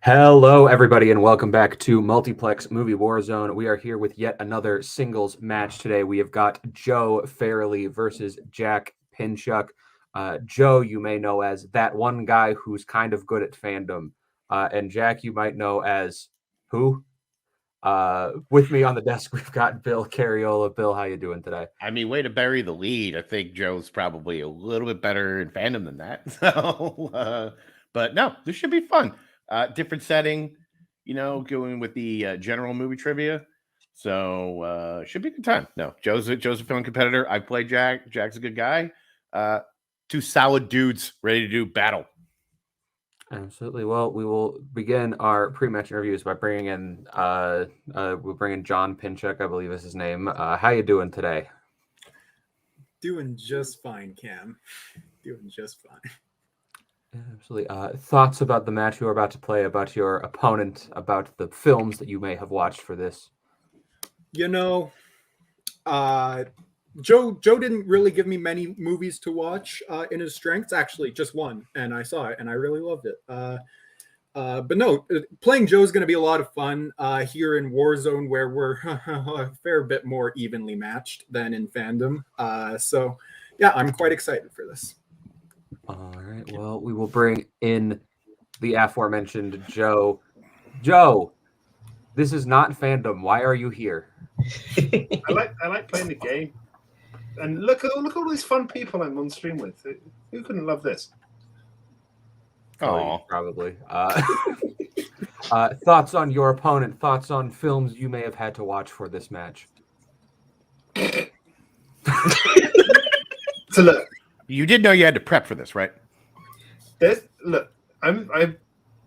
Hello, everybody, and welcome back to Multiplex Movie Warzone. We are here with yet another singles match today. We have got Joe Farrelly versus Jack Pinchuk. Joe, you may know as that one guy who's kind of good at fandom. And Jack, you might know as who? With me on the desk, we've got Bill Carriola. Bill, how you doing today? I mean, way to bury the lead. I think Joe's probably a little bit better in fandom than that. So, but no, this should be fun. Different setting, going with the general movie trivia. So should be a good time. No, Joe's a film competitor. I played Jack. Jack's a good guy. Two solid dudes ready to do battle. Absolutely. Well, we will begin our pre-match interviews by bringing in we'll bring in John Pinchuk, I believe is his name. How you doing today? Doing just fine, Cam. Doing just fine. Absolutely. Thoughts about the match you are about to play, about your opponent, about the films that you may have watched for this? Joe didn't really give me many movies to watch in his strengths. Actually, just one, and I saw it, and I really loved it. But no, playing Joe is going to be a lot of fun here in Warzone, where we're a fair bit more evenly matched than in Fandom. So, yeah, I'm quite excited for this. All right. Well, we will bring in the aforementioned Joe. Joe, this is not Fandom. Why are you here? I like playing the game. And look at all these fun people I'm on stream with. Who couldn't love this? Oh, probably. Thoughts on your opponent? Thoughts on films you may have had to watch for this match? So look, you did know you had to prep for this, right? I've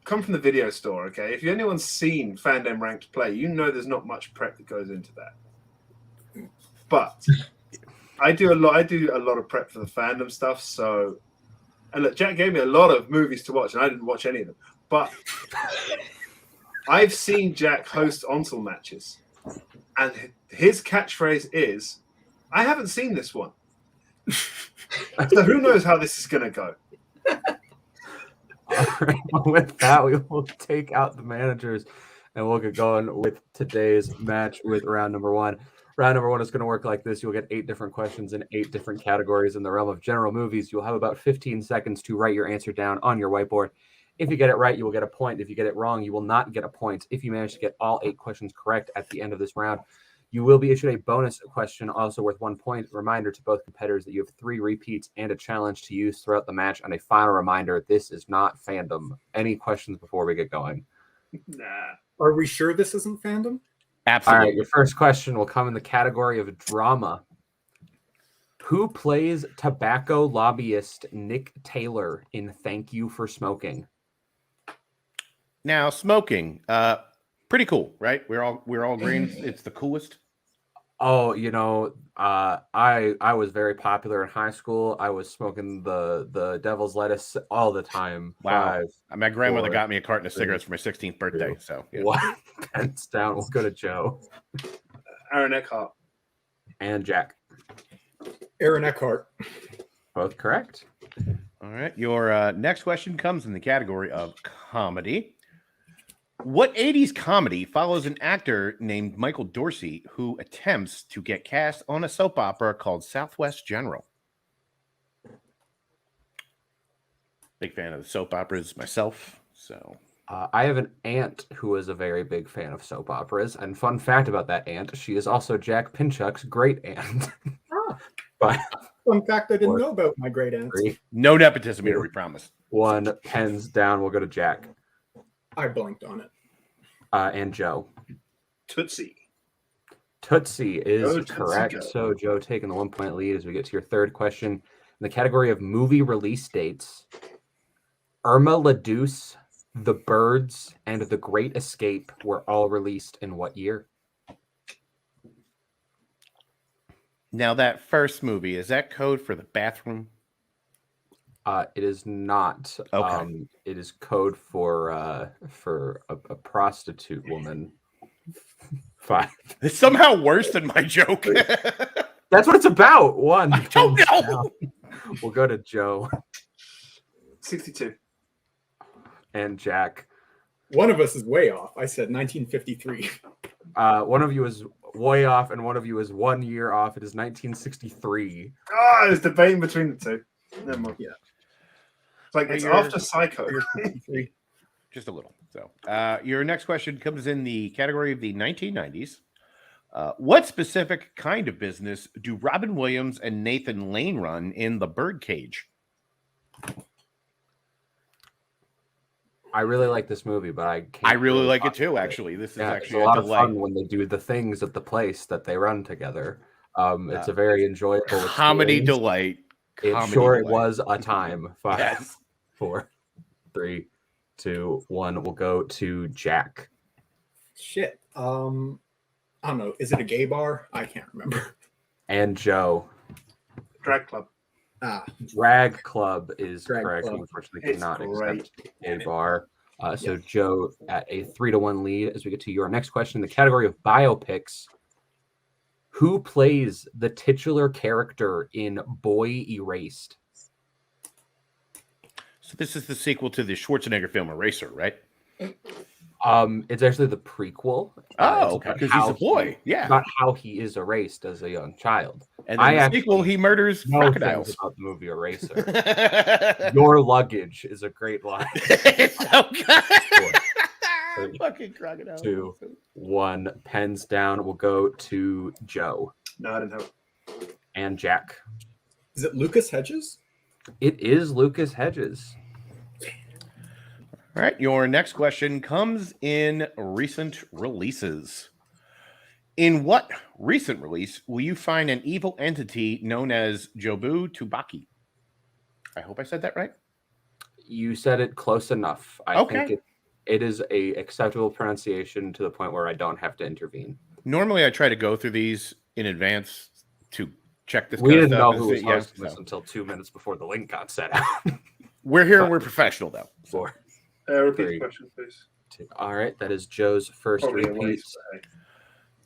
come from the video store. Okay, if anyone's seen Fandom ranked play, you know there's not much prep that goes into that. But I do a lot of prep for the Fandom stuff. So, and look, Jack gave me a lot of movies to watch, and I didn't watch any of them. But I've seen Jack host Onsel matches, and his catchphrase is, "I haven't seen this one." So who knows how this is going to go? All right, with that, we will take out the managers and we'll get going with today's match with round number one. Round number one is going to work like this. You'll get 8 different questions in 8 different categories in the realm of general movies. You'll have about 15 seconds to write your answer down on your whiteboard. If you get it right, you will get a point. If you get it wrong, you will not get a point. If you manage to get all 8 questions correct at the end of this round, you will be issued a bonus question, also worth 1 point. Reminder to both competitors that you have 3 repeats and a challenge to use throughout the match. And a final reminder, this is not Fandom. Any questions before we get going? Nah. Are we sure this isn't Fandom? Absolutely. All right, your first question will come in the category of drama. Who plays tobacco lobbyist Nick Taylor in Thank You for Smoking? Now, smoking, pretty cool, right? We're all agreeing it's the coolest. Oh, I was very popular in high school. I was smoking the devil's lettuce all the time. Wow. 5, My grandmother 4, got me a carton of cigarettes for my 16th birthday. 2, So yeah. 1 pence down. We'll go to Joe Aaron Eckhart. and Jack. Aaron Eckhart. Both correct. All right. Your next question comes in the category of comedy. What 80s comedy follows an actor named Michael Dorsey who attempts to get cast on a soap opera called Southwest General? Big fan of the soap operas myself. So I have an aunt who is a very big fan of soap operas. And fun fact about that aunt, she is also Jack Pinchuk's great aunt. But Fun fact I didn't know about my great aunt. 3, no nepotism here, we promise. 1 pens down. We'll go to Jack I blanked on it. and Joe. Tootsie. Tootsie is Tootsie correct. Go. So Joe taking the 1-point lead as we get to your third question. In the category of movie release dates, Irma La Douce, The Birds, and The Great Escape were all released in what year? Now, that first movie, is that code for the bathroom? It is not. Okay. It is code for a prostitute woman. 5. It's somehow worse than my joke. That's what it's about. 1. I don't know. We'll go to Joe 62. and Jack. One of us is way off. I said 1953. One of you is way off, and one of you is 1 year off. It is 1963. Oh, I was debating between the two. Never mind. Yeah. It's like it's after Psycho. Just a little. So, your next question comes in the category of the 1990s. What specific kind of business do Robin Williams and Nathan Lane run in The Birdcage? I really like this movie, but I can't. I really like it talk too, about actually. This is Yeah, actually it's a lot delight. of fun when they do the things at the place that they run together. It's a very enjoyable Comedy experience. delight. It Comedy sure delight. it was a time. 5, Yes. 4, 3, 2, 1. We'll go to Jack. Shit. I don't know. Is it a gay bar? I can't remember. And Joe. Drag Club. Drag Club is Drag correct. Club. We unfortunately It's cannot great. accept a bar. So Joe at a 3-1 lead as we get to your next question. The category of biopics. Who plays the titular character in Boy Erased? So this is the sequel to the Schwarzenegger film Eraser, right? It's actually the prequel. Oh, It's about because he's how a boy. Yeah. About how he is erased as a young child. And then the sequel, actually he murders know crocodiles. things about the movie Eraser. Your luggage is a great line. It's so good. 4, Fucking crocodiles. 2, 1. Pens down. We'll go to Joe No, I didn't have. and Jack. Is it Lucas Hedges? It is Lucas Hedges. All right, your next question comes in recent releases. In what recent release will you find an evil entity known as Jobu Tubaki? I hope I said that right. You said it close enough. I Okay. think it is a acceptable pronunciation to the point where I don't have to intervene. Normally, I try to go through these in advance to check this. We kind of didn't stuff know and who was see- yeah, hosting this so. until 2 minutes before the link got set out. We're here and we're professional, though. 4, Repeat 3, the question, please. 2. All right, that is Joe's first Probably a repeat. waste, but hey.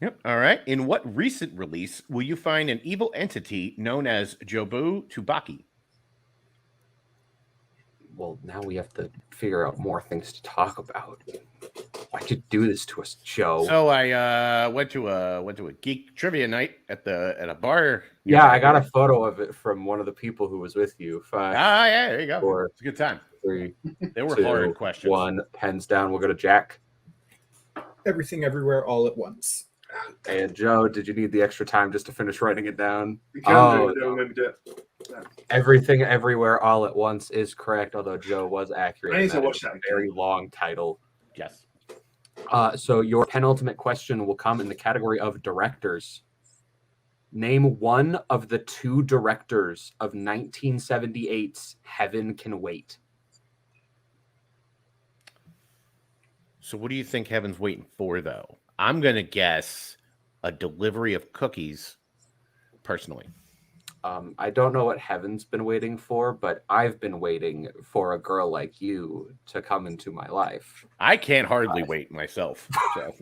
Yep. All right. In what recent release will you find an evil entity known as Jobu Tubaki? Well, now we have to figure out more things to talk about. Why'd you do this to us, Joe? So I went to a geek trivia night at a bar. Yeah, I got a photo of it from one of the people who was with you. 5, Yeah, there you go. 4, It's a good time. 3, They were 2, hard questions. 1. Pens down. We'll go to Jack Everything Everywhere All at Once. and Joe. Did you need the extra time just to finish writing it down? You can Oh, do it, no. maybe do it. Everything Everywhere All at Once is correct, although Joe was accurate. I need in to that watch it's a that very again. long title. Yes. So your penultimate question will come in the category of directors. Name one of the 2 directors of 1978's Heaven Can Wait. So what do you think Heaven's waiting for, though? I'm gonna guess a delivery of cookies. Personally, I don't know what Heaven's been waiting for, but I've been waiting for a girl like you to come into my life. I can't hardly wait myself. So.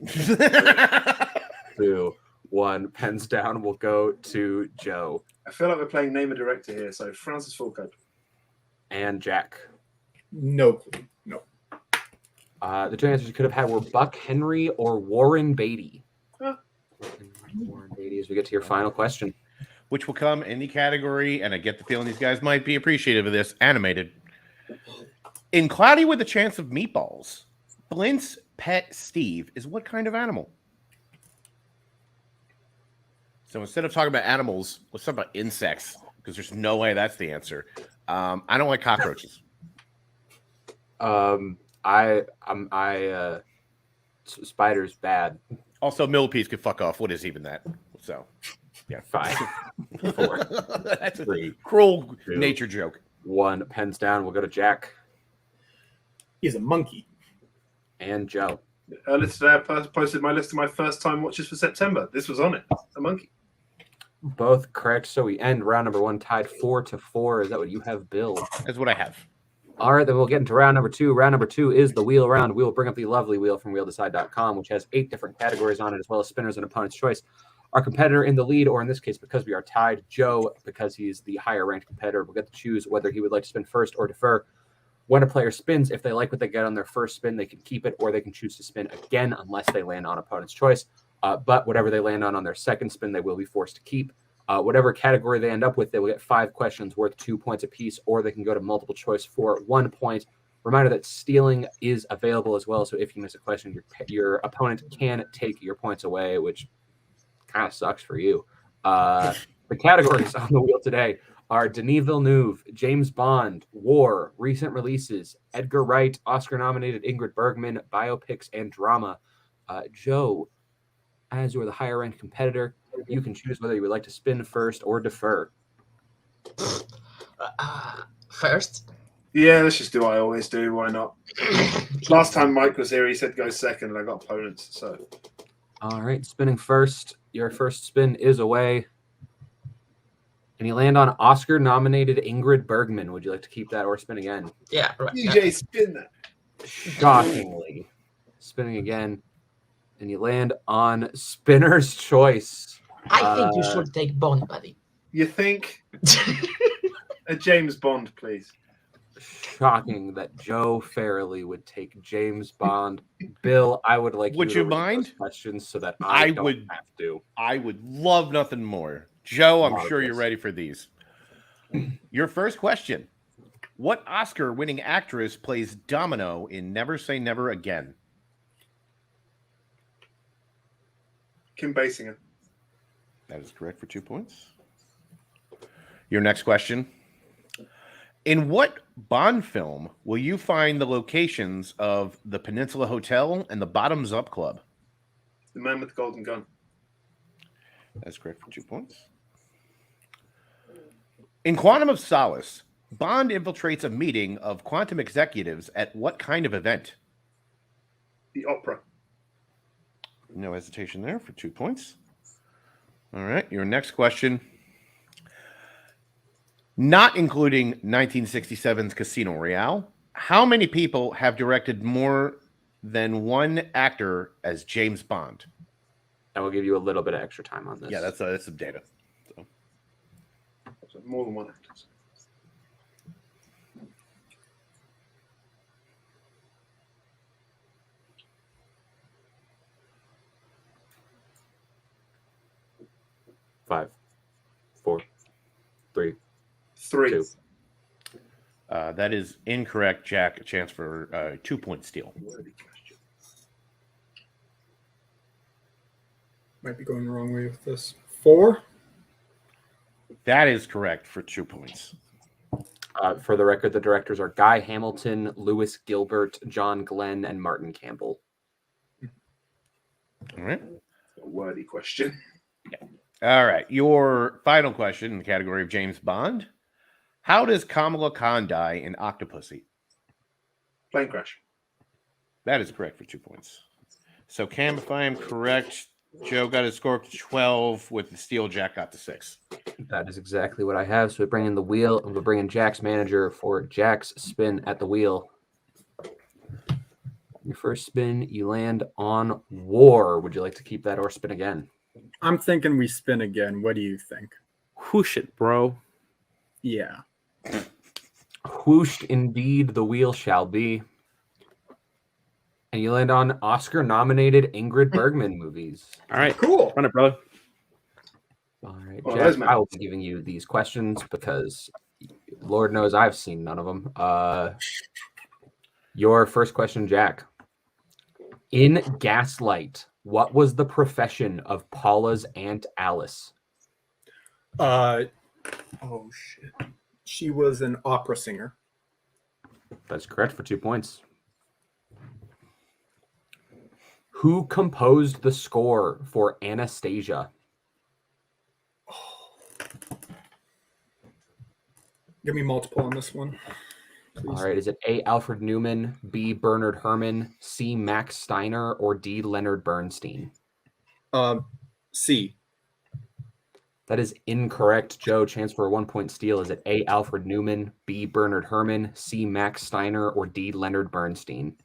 2, 1. Pens down. We'll go to Joe I feel like we're playing name a director here. So Francis Ford Coppola. and Jack. No clue. No. The 2 answers you could have had were Buck Henry or Warren Beatty. Huh. Warren Beatty, as we get to your final question. Which will come in the category, and I get the feeling these guys might be appreciative of this, animated. In Cloudy with a Chance of Meatballs, Flint's pet Steve is what kind of animal? So instead of talking about animals, let's talk about insects, because there's no way that's the answer. I don't like cockroaches. Spider's bad. Also, millipedes could fuck off. What is even that? So, yeah. 5, 4, That's a 3, cruel 2. nature joke. 1. Pens down. We'll go to Jack He's a monkey. and Joe. Earlier today, I posted my list of my first time watches for September. This was on it. A monkey. Both correct. So we end round number 1 tied 4-4. Is that what you have, Bill? That's what I have. All right, then we'll get into round number 2. Round number 2 is the wheel round. We will bring up the lovely wheel from wheeldecide.com, which has 8 different categories on it, as well as spinners and opponent's choice. Our competitor in the lead, or in this case, because we are tied, Joe, because he's the higher ranked competitor, will get to choose whether he would like to spin first or defer. When a player spins, if they like what they get on their first spin, they can keep it, or they can choose to spin again unless they land on opponent's choice. But whatever they land on their second spin, they will be forced to keep. Whatever category they end up with, they will get 5 questions worth 2 points apiece, or they can go to multiple choice for 1 point. Reminder that stealing is available as well. So if you miss a question, your opponent can take your points away, which kind of sucks for you. The categories on the wheel today are Denis Villeneuve, James Bond, War, recent releases, Edgar Wright, Oscar-nominated Ingrid Bergman, biopics, and drama. Joe, as you are the higher-ranked competitor, you can choose whether you would like to spin first or defer. First. Yeah, let's just do what I always do. Why not? Last time Mike was here, he said go second, and I got opponents. So, all right, spinning first. Your first spin is away. And you land on Oscar-nominated Ingrid Bergman. Would you like to keep that or spin again? Yeah, right. DJ, spin that. Shockingly. Spinning again. And you land on Spinner's Choice. I think you should take Bond, buddy. You think? A James Bond, please. Shocking that Joe Farrelly would take James Bond. Bill, I would like Would you to you read mind? those questions so that I don't would have to. I would love nothing more. Joe, I'm sure you're Marvelous. ready for these. Your first question. What Oscar-winning actress plays Domino in Never Say Never Again? Kim Basinger. That is correct for 2 points. Your next question. In what Bond film will you find the locations of the Peninsula Hotel and the Bottoms Up Club? The Man with the Golden Gun. That's correct for 2 points. In Quantum of Solace, Bond infiltrates a meeting of quantum executives at what kind of event? The Opera. No hesitation there for 2 points. All right, your next question. Not including 1967's Casino Royale, how many people have directed more than one actor as James Bond? I will give you a little bit of extra time on this. Yeah, that's some data. So more than one actor. Five, 4, 3, 3. 2. That is incorrect, Jack. A chance for a 2-point steal. Might be going the wrong way with this. 4. That is correct for 2 points. For the record, the directors are Guy Hamilton, Lewis Gilbert, John Glenn, and Martin Campbell. All right. A wordy question. All right. Your final question in the category of James Bond. How does Kamala Khan die in Octopussy? Plane crash. That is correct for 2 points. So, Cam, if I am correct, Joe got his score up to 12 with the steal. Jack got to 6. That is exactly what I have. So we bring in the wheel, and we'll bring in Jack's manager for Jack's spin at the wheel. Your first spin, you land on War. Would you like to keep that or spin again? I'm thinking we spin again. What do you think? Whoosh it, bro. Yeah. Whooshed indeed the wheel shall be. And you land on Oscar-nominated Ingrid Bergman movies. All right. Cool. Run it, brother. All right, Well, Jack, there's my- I will be giving you these questions because Lord knows I've seen none of them. Your first question, Jack. In Gaslight, what was the profession of Paula's Aunt Alice? Oh shit. She was an opera singer. That's correct for 2 points. Who composed the score for Anastasia? Give me multiple on this one. All Please. right, is it A. Alfred Newman, B. Bernard Herrmann, C. Max Steiner, or D. Leonard Bernstein? C. That is incorrect, Joe. Chance for a 1-point steal. Is it A. Alfred Newman, B. Bernard Herrmann, C. Max Steiner, or D. Leonard Bernstein?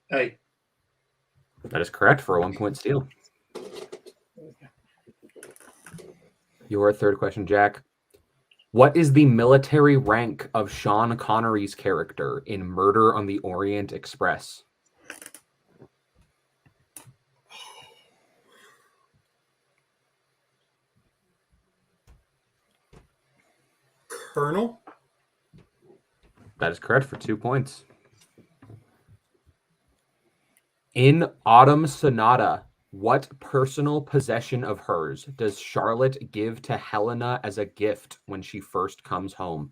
Hey. That is correct for a 1-point steal. Your third question, Jack. What is the military rank of Sean Connery's character in Murder on the Orient Express? Colonel? That is correct for 2 points. In Autumn Sonata, what personal possession of hers does Charlotte give to Helena as a gift when she first comes home?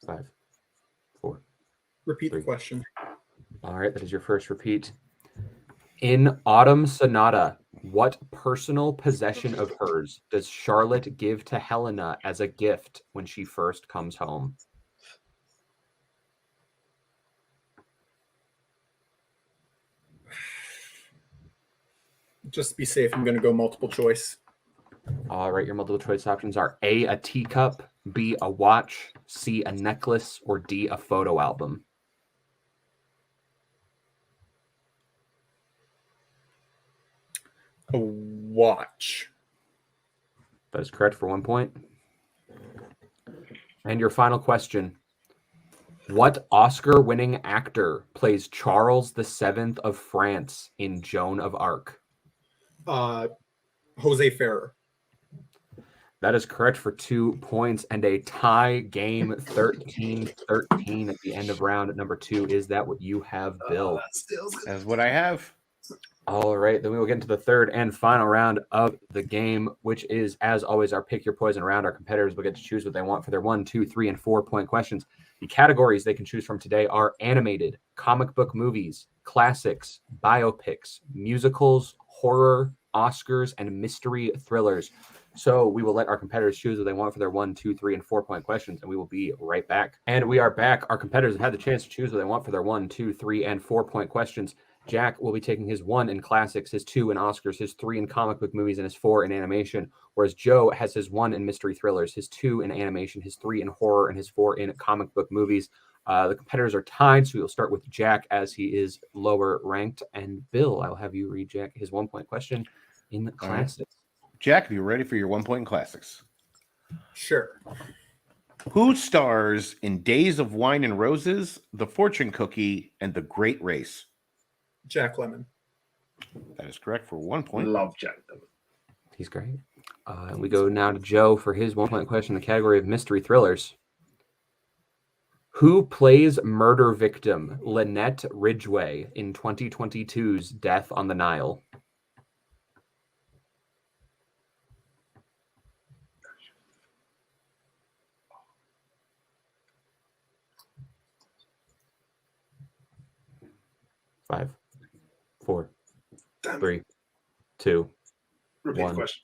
Five, four. Repeat the Three. question. All right, that is your first repeat. In Autumn Sonata, what personal possession of hers does Charlotte give to Helena as a gift when she first comes home? Just to be safe, I'm going to go multiple choice. All right, your multiple choice options are A, teacup, B, a watch, C, a necklace, or D, a photo album. A watch. That is correct for 1 point. And your final question. What Oscar-winning actor plays Charles VII of France in Joan of Arc? Jose Ferrer. That is correct for 2 points and a tie game 13-13 at the end of round number 2. Is that what you have, Bill? That's what I have. All right, then we will get into the third and final round of the game, which is, as always, our Pick Your Poison round. Our competitors will get to choose what they want for their 1, 2, 3, and 4 point questions. The categories they can choose from today are animated, comic book movies, classics, biopics, musicals, horror, Oscars, and mystery thrillers. So we will let our competitors choose what they want for their 1, 2, 3, and 4 point questions, and we will be right back. And we are back. Our competitors have had the chance to choose what they want for their 1, 2, 3, and 4 point questions. Jack will be taking his 1 in classics, his 2 in Oscars, his 3 in comic book movies, and his 4 in animation, whereas Joe has his 1 in mystery thrillers, his 2 in animation, his 3 in horror, and his 4 in comic book movies. The competitors are tied, so we'll start with Jack as he is lower ranked. And Bill, I will have you read Jack his 1 point question in the classics. Jack, are you ready for your 1 point in classics? Sure. Who stars in Days of Wine and Roses, The Fortune Cookie, and The Great Race? Jack Lemmon. That is correct for 1 point. Love Jack Lemmon. He's great. We go now to Joe for his 1 point question in the category of mystery thrillers. Who plays murder victim Lynette Ridgway in 2022's Death on the Nile? Five, four, three, two, Repeat one. the question.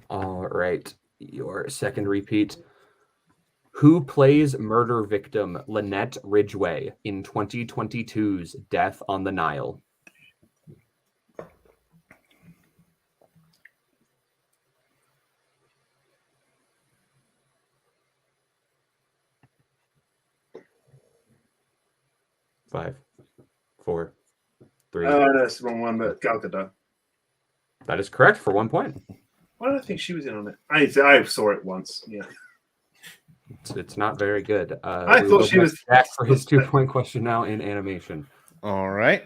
All right. Your second repeat. Who plays murder victim Lynette Ridgway in 2022's Death on the Nile? Five, four, three. That's the wrong one, but Gal Gadot. That is correct for 1 point. Why do I think she was in on it? I saw it once. Yeah. It's not very good. I we thought will she get was back for his 2 point question now in animation. All right.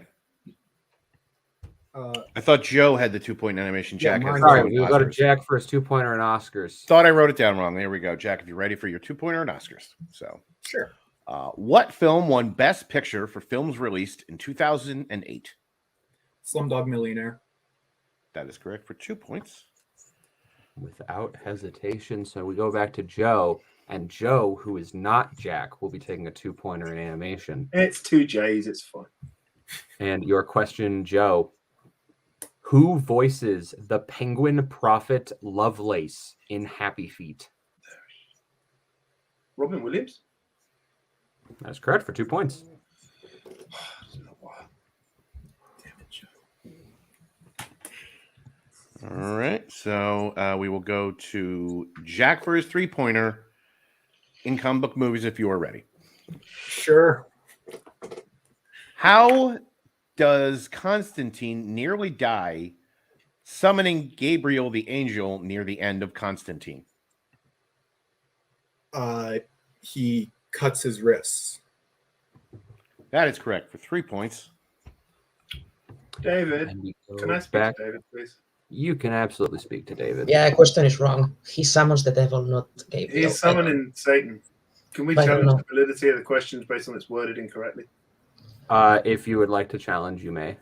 Uh, I thought Joe had the 2 point animation. Yeah, Jack has mine- the Sorry, point we will go to Oscars. Jack for his 2-pointer in Oscars. Thought I wrote it down wrong. There we go. Jack, if you're ready for your 2-pointer in Oscars. So, sure. what film won Best Picture for films released in 2008? Slumdog Millionaire. That is correct for 2 points. Without hesitation. So we go back to Joe, and Joe, who is not Jack, will be taking a 2-pointer in animation. It's 2 J's. It's fine. And your question, Joe. Who voices the penguin prophet Lovelace in Happy Feet? Robin Williams. That's correct for 2 points. Damn it, Joe. All right. So we will go to Jack for his 3-pointer. in comic book movies if you are ready. Sure. How does Constantine nearly die summoning Gabriel the angel near the end of Constantine? He cuts his wrists. That is correct for 3 points. David, And we go can I speak back. to David, please? You can absolutely speak to David. Yeah, question is wrong. He summons the devil, not Gabriel. He's summoning Satan. Can we I don't challenge know. the validity of the questions based on it's worded incorrectly? If you would like to challenge, you may.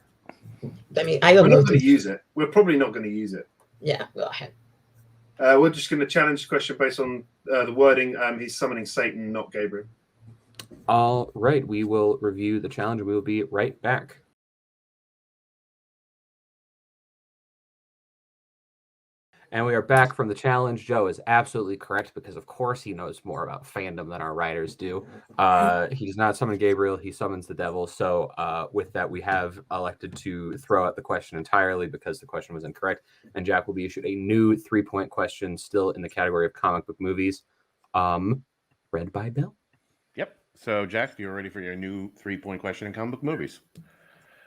I mean, I don't We're know. not going to use it. We're probably not going to use it. Yeah, go ahead. We're just going to challenge the question based on the wording. He's summoning Satan, not Gabriel. All right, we will review the challenge and we will be right back. And we are back from the challenge. Joe is absolutely correct because, of course, he knows more about fandom than our writers do. He does not summon Gabriel. He summons the devil. So with that, we have elected to throw out the question entirely because the question was incorrect. And Jack will be issued a new 3-point question still in the category of comic book movies, read by Bill. Yep. So, Jack, if you're ready for your new 3-point question in comic book movies.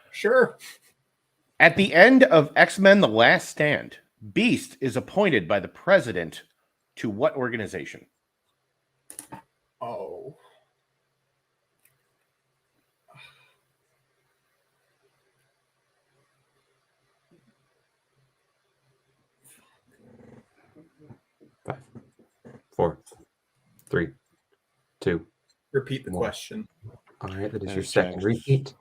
Sure. At the end of X-Men The Last Stand, Beast is appointed by the president to what organization? Oh. Five, 4, 3, 2. Repeat the One. question. All right, that is That your is second Jack. repeat.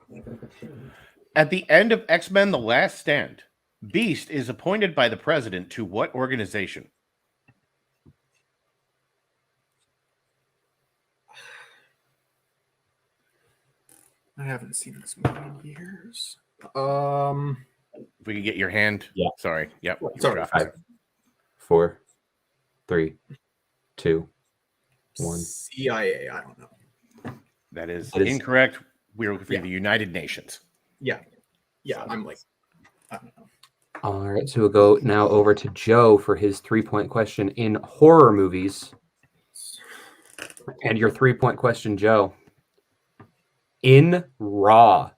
At the end of X-Men The Last Stand, Beast is appointed by the president to what organization? I haven't seen this movie in years. If we could get your hand. Yeah. Sorry. Yep. Sorry. Dropped there. 4, 3, 2, 1. CIA. I don't know. That is That is- incorrect. We're looking for Yeah. the United Nations. Yeah. I'm like, I don't know. All right, so we'll go now over to Joe for his 3-point question in horror movies. And your 3-point question, Joe. In Raw,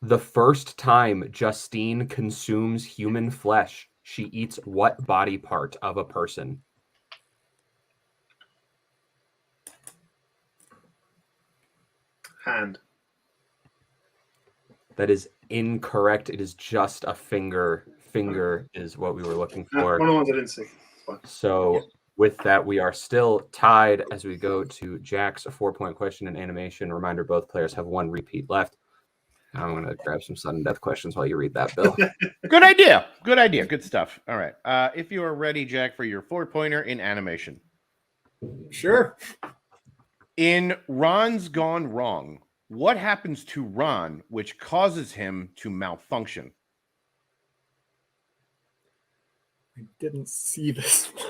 the first time Justine consumes human flesh, she eats what body part of a person? Hand. That is incorrect. It is just a finger. Finger is what we were looking One for. of the ones I didn't see. It's fine. So with that, we are still tied as we go to Jack's 4-point question in animation. Reminder, both players have 1 repeat left. I'm going to grab some sudden death questions while you read that, Bill. Good idea. Good idea. Good stuff. All right. If you are ready, Jack, for your 4-pointer in animation. Sure. In Ron's Gone Wrong, what happens to Ron which causes him to malfunction? I didn't see this one.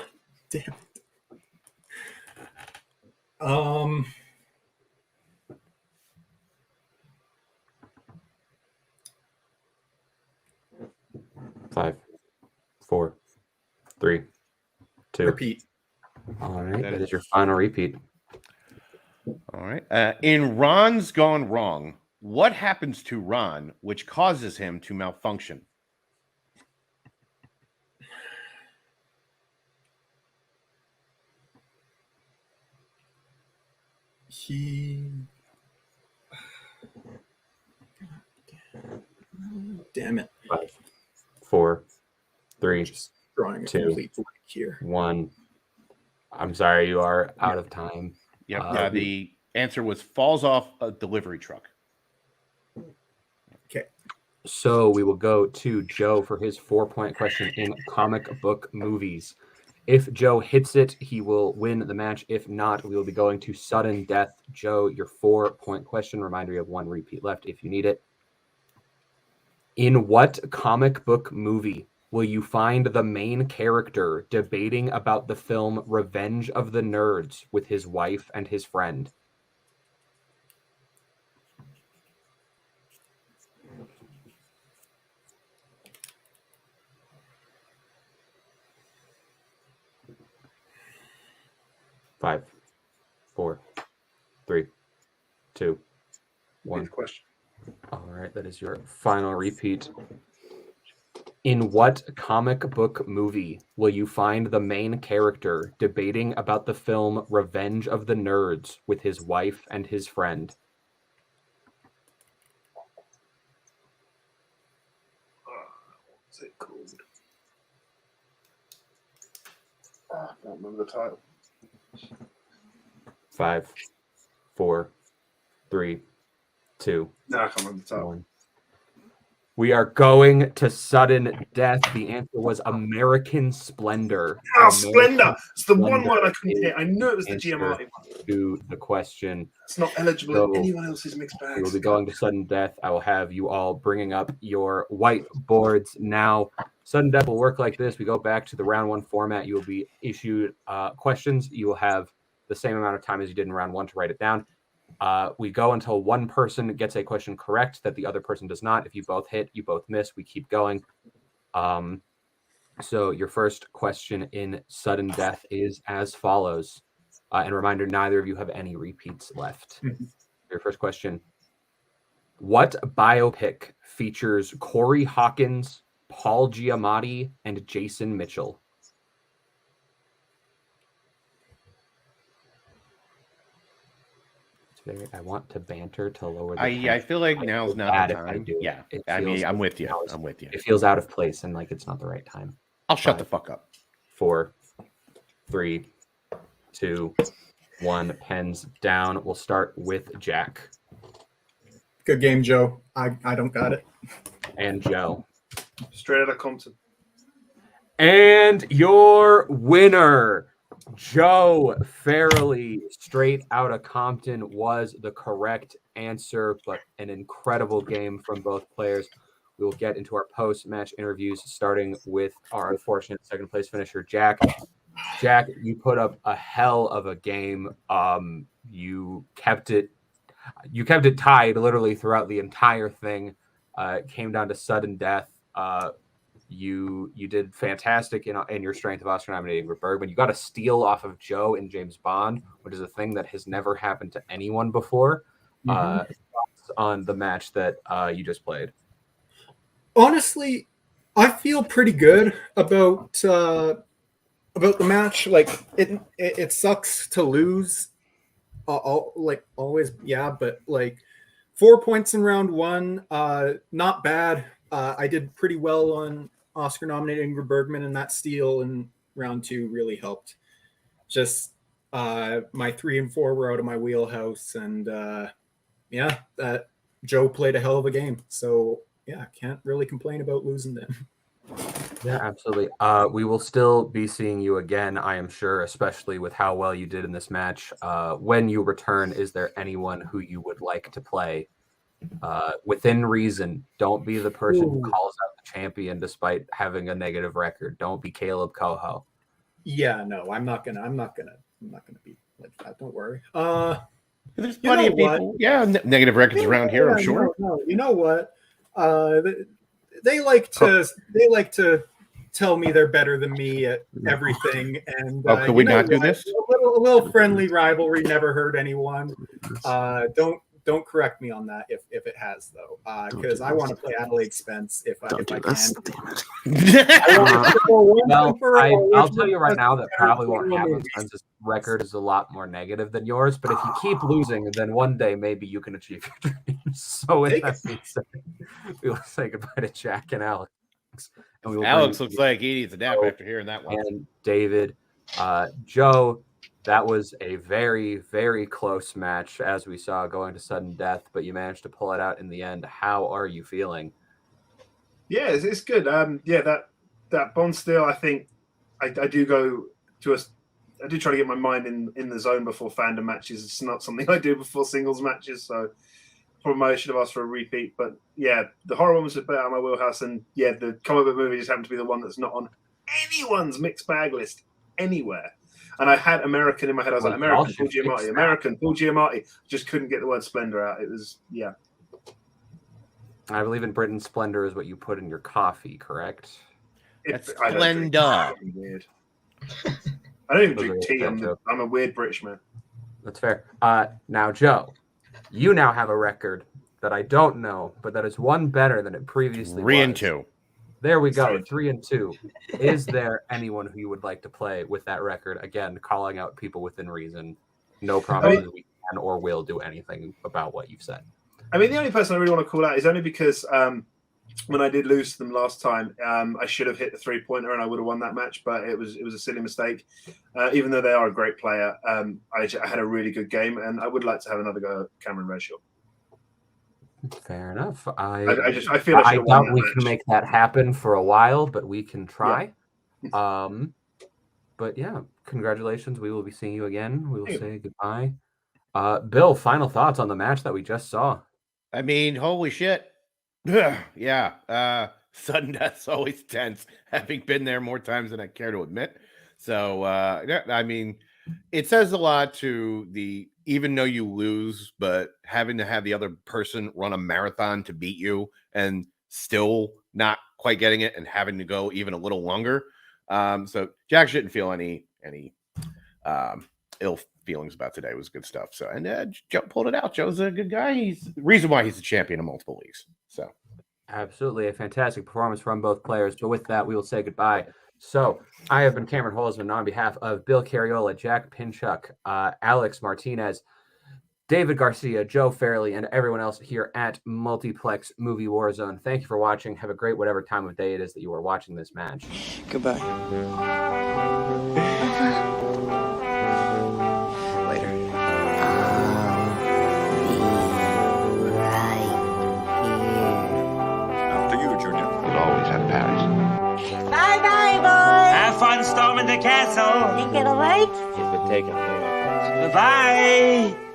Damn it. 5, 4, 3, 2. Repeat. All right, that is your final repeat. All right. In Ron's Gone Wrong, what happens to Ron which causes him to malfunction? He. Damn it. 5, 4, 3, Just drawing a 2. complete blank here. 1. I'm sorry, you are out of time. Yep. The answer was falls off a delivery truck. Okay. So we will go to Joe for his 4-point question in comic book movies. If Joe hits it, he will win the match. If not, we will be going to sudden death. Joe, your 4-point question. Reminder, you have 1 repeat left if you need it. In what comic book movie will you find the main character debating about the film Revenge of the Nerds with his wife and his friend? Five, 4, 3, 2, One 1. question. All right, that is your final repeat. In what comic book movie will you find the main character debating about the film Revenge of the Nerds with his wife and his friend? What's it called? I don't remember the title. 5, 4, 3, 2, No, I can't remember the title. 1. We are going to sudden death. The answer was American Splendor. Oh, American Splendor! It's the one Splendor word I couldn't is hear. I knew it was the answer GIAMATTI one. to the question. It's not eligible So, in anyone else's mixed We will bags. be going to sudden death. I will have you all bringing up your whiteboards now. Sudden death will work like this. We go back to the round 1 format. You will be issued questions. You will have the same amount of time as you did in round 1 to write it down. We go until one person gets a question correct that the other person does not. If you both hit, you both miss. We keep going. So your first question in sudden death is as follows. And reminder, neither of you have any repeats left. Your first question. What biopic features Corey Hawkins, Paul Giamatti, and Jason Mitchell? I want to banter to lower the I feel like now's not bad the if I time. do it. Yeah, It I mean, feels I'm like with you. now is- I'm with you. It feels out of place and like it's not the right time. I'll shut the fuck up. 4, 3, 2, 1. Pens down. We'll start with Jack Good game, Joe. I don't got it. and Joe. Straight out of Compton. And your winner, Joe Farrelly, straight out of Compton, was the correct answer, but an incredible game from both players. We will get into our post-match interviews, starting with our unfortunate second place finisher, Jack. Jack, you put up a hell of a game. You kept it tied literally throughout the entire thing. It came down to sudden death. You did fantastic in your strength of Oscar nominating with Bergman. You got a steal off of Joe and James Bond, which is a thing that has never happened to anyone before. On the match that you just played. Honestly, I feel pretty good about the match. Like it sucks to lose, like always. Yeah, but like 4 points in round 1, not bad. I did pretty well on Oscar nominating Ingrid Bergman, and that steal in round 2 really helped. Just my 3 and 4 were out of my wheelhouse, and yeah, that Joe played a hell of a game. So yeah, can't really complain about losing them. Yeah, absolutely. We will still be seeing you again, I am sure, especially with how well you did in this match. When you return, is there anyone who you would like to play? Within reason. Don't be the person who calls out the champion despite having a negative record. Don't be Kaleb Koho. Yeah, no, I'm not gonna be like that. Don't worry. There's plenty of people. Yeah, negative records around here, I'm sure. No, you know what? They like to tell me they're better than me at everything. And could we not do this? A little friendly rivalry never hurt anyone. Don't correct me on that if it has though, because I want to play Adelaide Spence if I can. I'll tell you right now that probably won't happen. Spence's record is a lot more negative than yours, but if you keep losing, then one day maybe you can achieve your dreams. So with that being said, we will say goodbye to Jack and Alex. And we will Alex looks like he needs a nap after hearing that one. And David, Joe. That was a very, very close match, as we saw, going to sudden death, but you managed to pull it out in the end. How are you feeling? Yeah, it's good. Yeah, that Bond steal, I think I do go to I do try to get my mind in the zone before fandom matches. It's not something I do before singles matches, so probably I should have asked for a repeat. But yeah, the horror one was a bit out of my wheelhouse, and yeah, the comic book movie just happened to be the one that's not on anyone's mixed bag list anywhere. And I had American in my head. I was like, American, Paul Giamatti, American, Paul Giamatti. Just couldn't get the word Splendor out. It was, yeah. I believe in Britain, Splendor is what you put in your coffee, correct? That's Splendor. Weird. I don't even drink tea. I'm a weird British man. That's fair. Now, Joe, you now have a record that I don't know, but that is one better than it previously 3-2. There we go, 3-2. Is there anyone who you would like to play with that record? Again, calling out people within reason. No promises we can or will do anything about what you've said. I mean, the only person I really want to call out is only because when I did lose to them last time, I should have hit the 3-pointer and I would have won that match, but it was a silly mistake. Even though they are a great player, I had a really good game, and I would like to have another go at Cameron Renshaw. Fair enough. I feel I doubt we can make that happen for a while, but we can try. Yeah. But yeah, congratulations. We will be seeing you again. We will say goodbye. Bill, final thoughts on the match that we just saw. I mean, holy shit. Yeah. Sudden death's always tense, having been there more times than I care to admit. So, I mean, it says a lot to the, even though you lose, but having to have the other person run a marathon to beat you and still not quite getting it and having to go even a little longer. So Jack shouldn't feel any ill feelings about today. It was good stuff. So, and Joe pulled it out. Joe's a good guy. He's the reason why he's the champion of multiple leagues. So absolutely a fantastic performance from both players. But with that, we will say goodbye. So I have been Cameron Holzman on behalf of Bill Carriola, Jack Pinchuk, Alex Martinez, David Garcia, Joe Farrelly, and everyone else here at Multiplex Movie Warzone. Thank you for watching. Have a great whatever time of day it is that you are watching this match. Goodbye. Later. After you, Junior. You'll always have Paris. Bye-bye, boys. Have fun storming the castle. Think it'll wait? You've been taken. Bye.